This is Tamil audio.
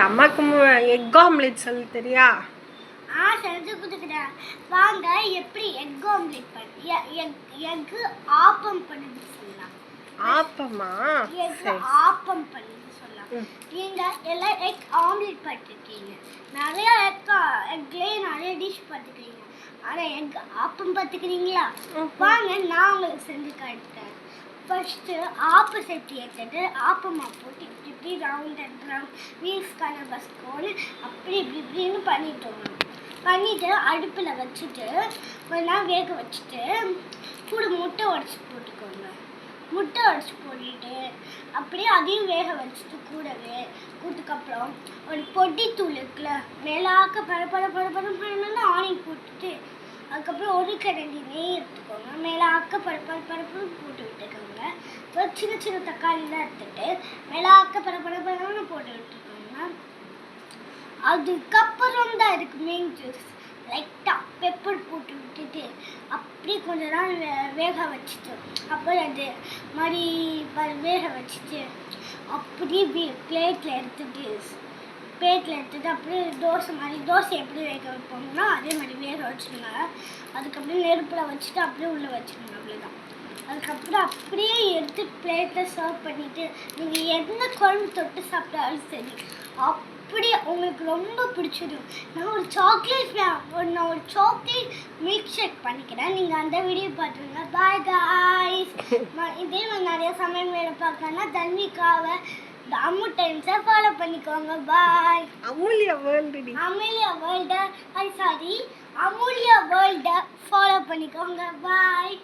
அம்மாக்கு எக் ஆம்லெட் சொல்லு தெரியா? செஞ்சு கொடுக்குறேன் வாங்க. எப்படி எக் ஆம்லெட் எக் ஆப்பம் பண்ணுது சொல்லலாம். ஆப்பமா? எக் ஆப்பம் பண்ணுது சொல்லலாம். நீங்க எல்லாம் எக் ஆம்லெட் பண்ணிருக்கீங்க, நிறைய எக்லேயே நிறைய டிஷ் பார்த்துக்கிறீங்க. ஆனால் எக் ஆப்பம் பார்த்துக்கிறீங்களா? வாங்க நான் உங்களுக்கு செஞ்சு காட்டுறேன். ஃபர்ஸ்ட்டு ஆப்ப சட்டி எடுத்துட்டு ஆப்பமா போட்டு இப்படி ரவுண்ட் அண்ட் ரவுண்ட் வீல்ஸ்க்கான பஸ்கோன்னு அப்படி இப்படின்னு பண்ணிட்டு அடுப்பில் வச்சுட்டு கொஞ்ச நேரம் வேக வச்சுட்டு கூட முட்டை உடச்சி போட்டுக்கோங்க. முட்டை உடச்சி போட்டுட்டு அப்படியே அதையும் வேக வச்சுட்டு கூடவே கூட்டுக்கப்புறம் ஒரு பொடித்தூள் இருக்குல்ல, மேலாக்க பரப்பரன்னு ஆனியன் போட்டுட்டு அதுக்கப்புறம் ஒரு கரண்டி நெய் எடுத்துக்கோங்க. மேலாக்க பரப்புன்னு போட்டு விட்டுக்கோங்க. அப்புறம் சின்ன சின்ன தக்காளிலாம் எடுத்துட்டு மேலாக்க பரப்பரன்னு போட்டு விட்டுக்கோங்க. அதுக்கப்புறம் தான் இதுக்கு மெயின் ஜூஸ் லைட்டாக பெப்பர் போட்டு விட்டுட்டு அப்படியே கொஞ்ச நாள் வேக வச்சுட்டு அப்புறம் அது மாதிரி வேக வச்சுட்டு அப்படியே பிளேட்டில் எடுத்துட்டு அப்படியே தோசை எப்படி வேக வைப்போம்னா அதே மாதிரி வேக வச்சுருங்க. அதுக்கப்புறம் நெருப்பில் வச்சுட்டு அப்படியே உள்ளே வச்சுருங்க. அவ்வளோதான். அதுக்கப்புறம் அப்படியே எடுத்து பிளேட்டில் சர்வ் பண்ணிவிட்டு நீங்கள் என்ன குழம்பு தொட்டு சாப்பிட்டாலும் சரி அப்படியே உங்களுக்கு ரொம்ப பிடிச்சிடும். நான் ஒரு சாக்லேட் மில்க் ஷேக் பண்ணிக்கிறேன். நீங்கள் அந்த வீடியோ பார்த்துருங்க. Bye guys. இதே மாதிரி நிறைய சமையல் வேலை பார்க்கணுன்னா தன்விகாவை அம்மு டைம்ஸை ஃபாலோ பண்ணிக்கோங்க. பாய். அமுல்யா வேர்ல்டை ஃபாலோ பண்ணிக்கோங்க. பாய்.